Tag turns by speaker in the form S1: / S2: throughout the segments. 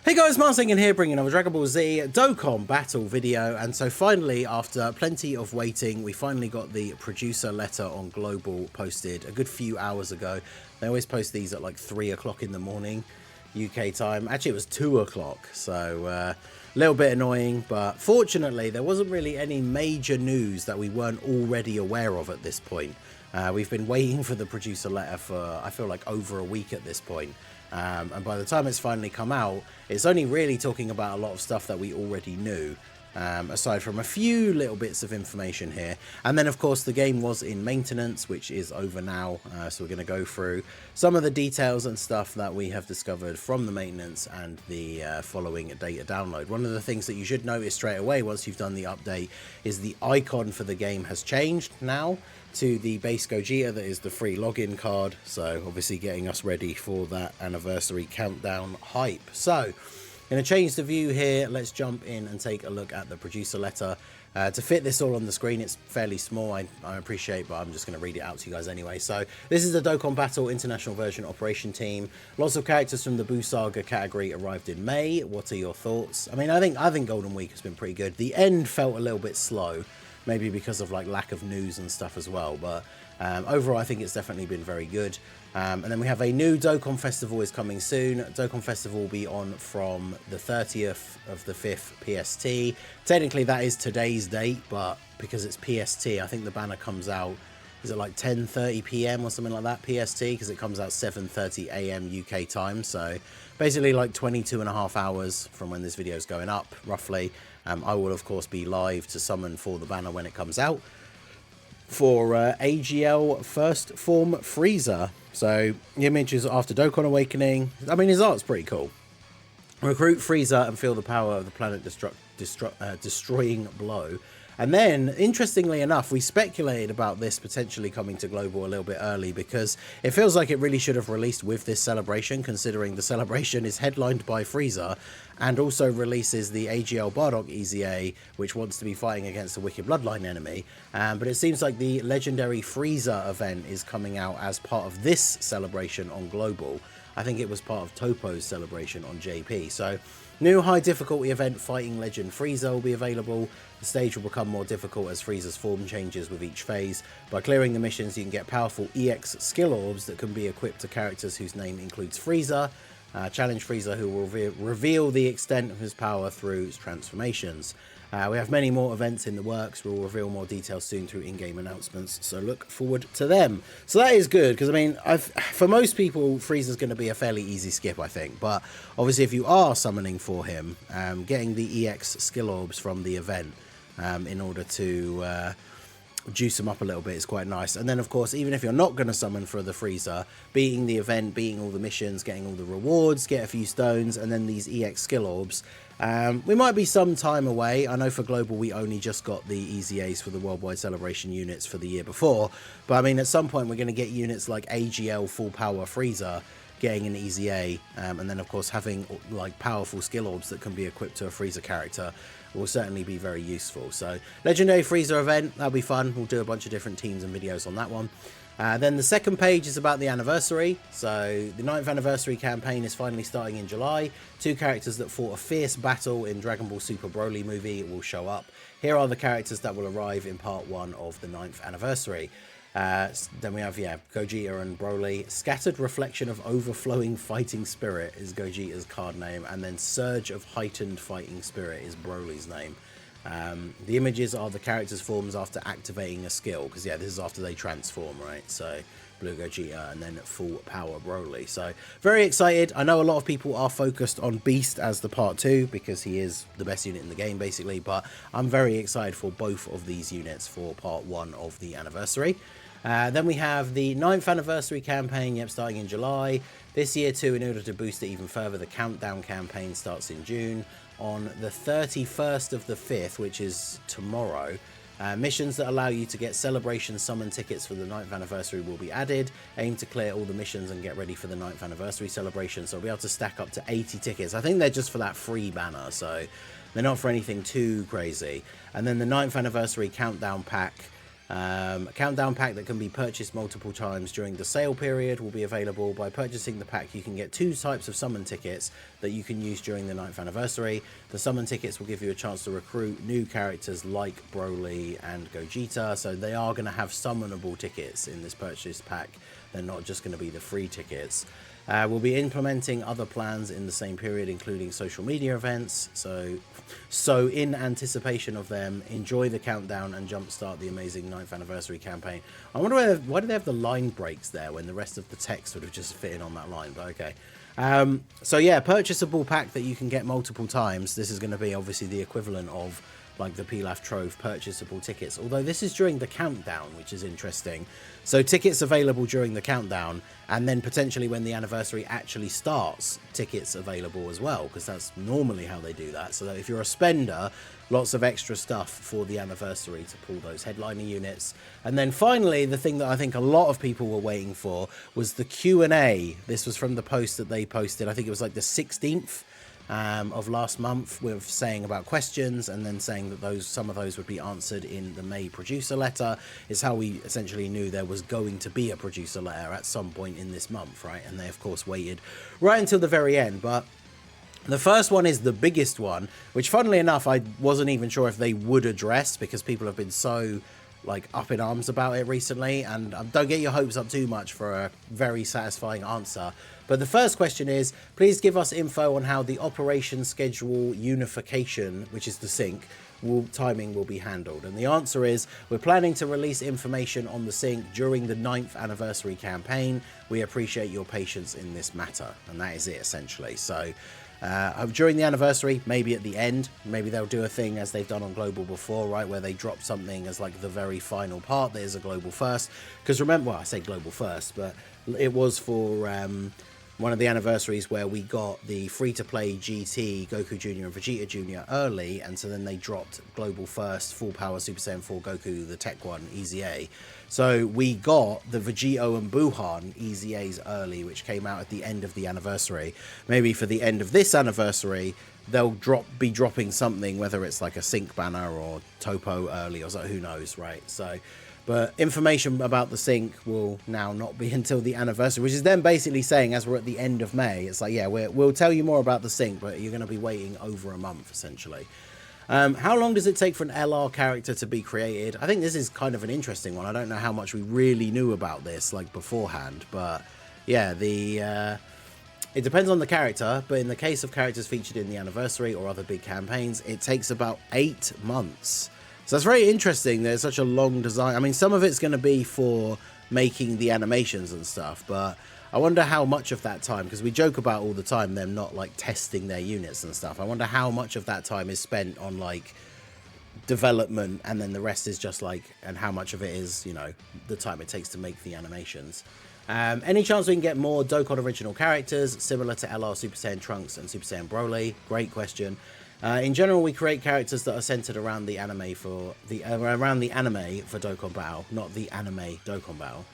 S1: Hey guys, Marsing here bringing another Dragon Ball Z Dokkan battle video, and so finally, after plenty of waiting, we finally got the producer letter on Global posted a good few hours ago. They always post these at like 3 o'clock in the morning UK time. Actually it was 2 o'clock, so a little bit annoying, but fortunately there wasn't really any major news that we weren't already aware of at this point. We've been waiting for the producer letter for I feel like over a week at this point. And by the time it's finally come out, it's only really talking about a lot of stuff that we already knew, aside from a few little bits of information here. And then, of course, the game was in maintenance, which is over now. So we're going to go through some of the details and stuff that we have discovered from the maintenance and the following data download. One of the things that you should notice straight away once you've done the update is the icon for the game has changed now to the base Gogeta that is the free login card, so obviously getting us ready for that anniversary countdown hype. So going to change the view here. Let's jump in and take a look at the producer letter. To fit this all on the screen, it's fairly small, I appreciate, but I'm just going to read it out to you guys anyway. So this is the Dokkan Battle International Version Operation Team. Lots of characters from the Buu Saga category arrived in May. What are your thoughts? I mean, I think Golden Week has been pretty good. The end felt a little bit slow, maybe because of like lack of news and stuff as well, but overall I think it's definitely been very good. And then we have a new Dokkan Festival is coming soon. Dokkan Festival will be on from the 30th of the 5th PST. Technically that is today's date, but because it's PST, I think the banner comes out, is it like 10:30 PM or something like that PST, because it comes out 7:30 AM UK time, so basically like 22.5 hours from when this video is going up roughly. I will of course be live to summon for the banner when it comes out for AGL First Form FRIEZA. So the image is after Dokkan Awakening. I mean, his art's pretty cool. Recruit FRIEZA and feel the power of the planet destroying blow. And then, interestingly enough, we speculated about this potentially coming to Global a little bit early, because it feels like it really should have released with this celebration, considering the celebration is headlined by FRIEZA and also releases the AGL Bardock EZA, which wants to be fighting against a Wicked Bloodline enemy. But it seems like the legendary FRIEZA event is coming out as part of this celebration on Global. I think it was part of Topo's celebration on JP. So new high difficulty event fighting legend FRIEZA will be available. The stage will become more difficult as FRIEZA's form changes with each phase. By clearing the missions, you can get powerful EX skill orbs that can be equipped to characters whose name includes FRIEZA. Challenge FRIEZA, who will reveal the extent of his power through his transformations. We have many more events in the works. We'll reveal more details soon through in-game announcements, so look forward to them. So that is good, because I mean, for most people, FRIEZA's going to be a fairly easy skip, I think. But obviously, if you are summoning for him, getting the EX skill orbs from the event in order to juice them up a little bit is quite nice. And then of course, even if you're not going to summon for the FRIEZA, beating the event, beating all the missions, getting all the rewards, get a few stones, and then these EX skill orbs, we might be some time away. I know for Global we only just got the EZAs for the Worldwide Celebration units for the year before, but I mean at some point we're going to get units like AGL Full Power FRIEZA getting an EZA, and then of course having like powerful skill orbs that can be equipped to a FRIEZA character will certainly be very useful. So legendary FRIEZA event, that'll be fun. We'll do a bunch of different teams and videos on that one. Then the second page is about the anniversary. So the 9th anniversary campaign is finally starting in July. 2 characters that fought a fierce battle in Dragon Ball Super Broly movie will show up. Here are the characters that will arrive in part 1 of the 9th anniversary. Then we have, Gogeta and Broly. Scattered Reflection of Overflowing Fighting Spirit is Gogeta's card name, and then Surge of Heightened Fighting Spirit is Broly's name. The images are the characters' forms after activating a skill, because this is after they transform, right? So Blue Gogeta and then Full Power Broly. So very excited. I know a lot of people are focused on Beast as the part 2 because he is the best unit in the game basically, but I'm very excited for both of these units for part 1 of the anniversary. Then we have the 9th anniversary campaign, starting in July. This year too, in order to boost it even further, the countdown campaign starts in June. On the 31st of the 5th, which is tomorrow, missions that allow you to get celebration summon tickets for the 9th anniversary will be added. Aim to clear all the missions and get ready for the 9th anniversary celebration. So we'll be able to stack up to 80 tickets. I think they're just for that free banner, so they're not for anything too crazy. And then the 9th anniversary countdown pack A countdown pack that can be purchased multiple times during the sale period will be available. By purchasing the pack, you can get 2 types of summon tickets that you can use during the 9th anniversary. The summon tickets will give you a chance to recruit new characters like Broly and Gogeta, so they are going to have summonable tickets in this purchase pack. They're not just going to be the free tickets. We'll be implementing other plans in the same period, including social media events. So in anticipation of them, enjoy the countdown and jumpstart the amazing 9th anniversary campaign. I wonder why do they have the line breaks there when the rest of the text would have just fit in on that line, but okay. So yeah, purchasable pack that you can get multiple times. This is going to be obviously the equivalent of like the Pilaf Trove purchasable tickets, although this is during the countdown, which is interesting. So tickets available during the countdown, and then potentially when the anniversary actually starts, tickets available as well, because that's normally how they do that. So that if you're a spender, lots of extra stuff for the anniversary to pull those headliner units. And then finally, the thing that I think a lot of people were waiting for was the Q&A. This was from the post that they posted, I think it was like the 16th of last month, with saying about questions, and then saying that some of those would be answered in the May producer letter. Is how we essentially knew there was going to be a producer letter at some point in this month, right? And they of course waited right until the very end. But the first one is the biggest one, which funnily enough I wasn't even sure if they would address, because people have been so like up in arms about it recently, and don't get your hopes up too much for a very satisfying answer. But the first question is, please give us info on how the operation schedule unification, which is the sync, timing will be handled. And the answer is, we're planning to release information on the sync during the 9th anniversary campaign. We appreciate your patience in this matter. And that is it essentially. So during the anniversary, maybe at the end, maybe they'll do a thing as they've done on Global before, right, where they drop something as like the very final part that is a Global first. Because remember, well, I say Global first, but it was for one of the anniversaries where we got the free-to-play GT, Goku Jr. and Vegeta Jr. early, and so then they dropped Global first, Full Power Super Saiyan 4 Goku, the Tech one, Easy A. So we got the Vegito and Buhan Easy A's early, which came out at the end of the anniversary. Maybe for the end of this anniversary, they'll be dropping something, whether it's like a sync banner or Topo early or so, who knows, right? So, but information about the sync will now not be until the anniversary, which is then basically saying, as we're at the end of May, it's like, yeah, we'll tell you more about the sync, but you're going to be waiting over a month, essentially. How long does it take for an LR character to be created? I think this is kind of an interesting one. I don't know how much we really knew about this, like, beforehand, but yeah, it depends on the character, but in the case of characters featured in the anniversary or other big campaigns, it takes about 8 months. So that's very interesting. There's such a long design. I mean, some of it's going to be for making the animations and stuff, but I wonder how much of that time, because we joke about all the time them not like testing their units and stuff. I wonder how much of that time is spent on like development, and then the rest is just like, and how much of it is, you know, the time it takes to make the animations. Any chance we can get more Dokkan original characters similar to LR Super Saiyan Trunks and Super Saiyan Broly? Great question. In general, we create characters that are centered around the anime for Dokkan Battle, not the anime Dokkan Battle.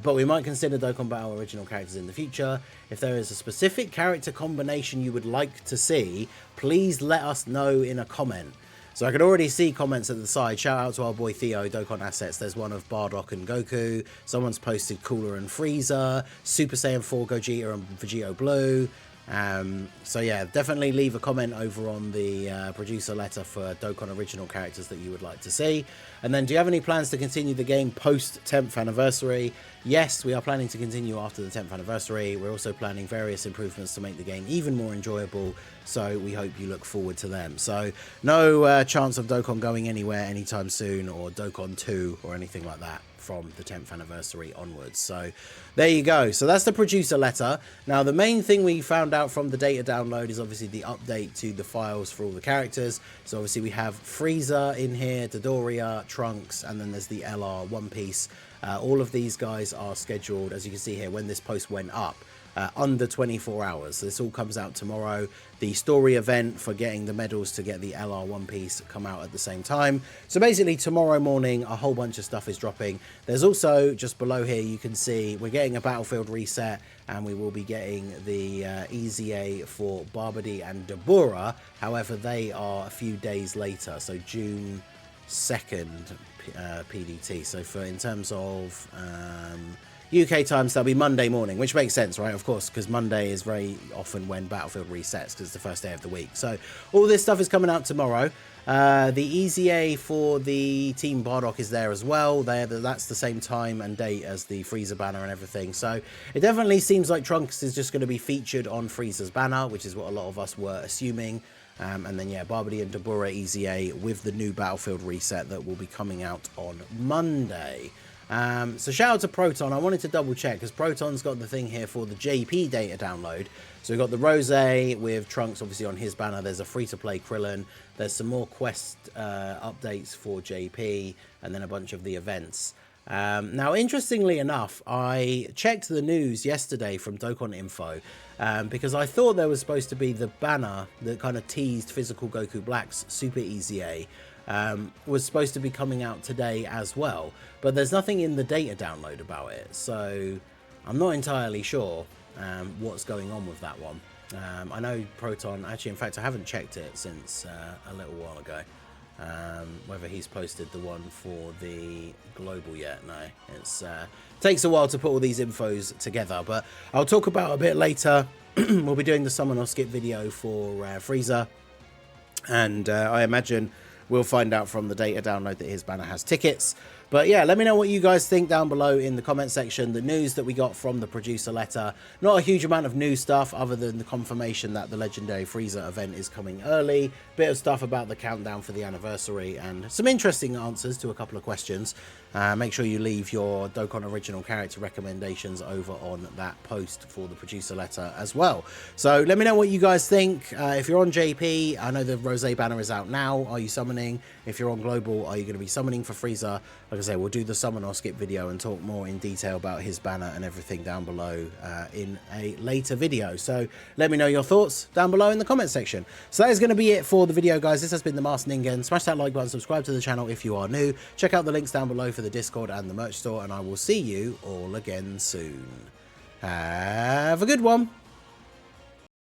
S1: But we might consider Dokkan Battle original characters in the future. If there is a specific character combination you would like to see, please let us know in a comment. So I could already see comments at the side. Shout out to our boy Theo, Dokkan Assets. There's one of Bardock and Goku. Someone's posted Cooler and FRIEZA, Super Saiyan 4 Gogeta and Vegito Blue. So yeah, definitely leave a comment over on the producer letter for Dokkan original characters that you would like to see. And then, do you have any plans to continue the game post 10th anniversary? Yes, we are planning to continue after the 10th anniversary. We're also planning various improvements to make the game even more enjoyable, so we hope you look forward to them. So no chance of Dokkan going anywhere anytime soon, or Dokkan 2 or anything like that from the 10th anniversary onwards. So there you go. So that's the producer letter. Now, the main thing we found out from the data download is obviously the update to the files for all the characters. So obviously we have Frieza in here, Dodoria, Trunks, and then there's the LR One Piece. All of these guys are scheduled, as you can see here, when this post went up, under 24 hours. So this all comes out tomorrow. The story event for getting the medals to get the LR One Piece come out at the same time. So basically tomorrow morning a whole bunch of stuff is dropping. There's also, just below here, you can see we're getting a battlefield reset, and we will be getting the EZA for Barbady and Dabura. However, they are a few days later, so June PDT. So in terms of UK times, that'll be Monday morning, which makes sense, right? Of course, because Monday is very often when Battlefield resets, because it's the first day of the week. So all this stuff is coming out tomorrow. The EZA for the Team Bardock is there as well. That's the same time and date as the FRIEZA banner and everything. So it definitely seems like Trunks is just going to be featured on FRIEZA's banner, which is what a lot of us were assuming. And then, yeah, Barbary and Deborah EZA with the new Battlefield reset that will be coming out on Monday. So shout out to Proton. I wanted to double check because Proton's got the thing here for the JP data download. So we've got the Rose with Trunks obviously on his banner. There's a free-to-play Krillin. There's some more quest updates for JP and then a bunch of the events. Now, interestingly enough, I checked the news yesterday from Dokkan Info because I thought there was supposed to be the banner that kind of teased Physical Goku Black's Super EZA. Was supposed to be coming out today as well, but there's nothing in the data download about it, so I'm not entirely sure what's going on with that one. I know Proton, actually, in fact, I haven't checked it since a little while ago, whether he's posted the one for the global yet. No, it's takes a while to put all these infos together, but I'll talk about it a bit later. We'll be doing the summon or skip video for FRIEZA, and I imagine we'll find out from the data download that his banner has tickets. But yeah, let me know what you guys think down below in the comment section. The news that we got from the producer letter, not a huge amount of new stuff other than the confirmation that the legendary FRIEZA event is coming early, bit of stuff about the countdown for the anniversary, and some interesting answers to a couple of questions. Make sure you leave your Dokkan original character recommendations over on that post for the producer letter as well. So let me know what you guys think. If you're on JP, I know the Rose banner is out now. Are you summoning? If you're on global, are you going to be summoning for FRIEZA? Like I say, we'll do the summon or skip video and talk more in detail about his banner and everything down below in a later video. So let me know your thoughts down below in the comment section. So that is going to be it for the video, guys. This has been the Masked Ningen. Smash that like button, subscribe to the channel if you are new. Check out the links down below for the Discord and the merch store, and I will see you all again soon. Have a good one.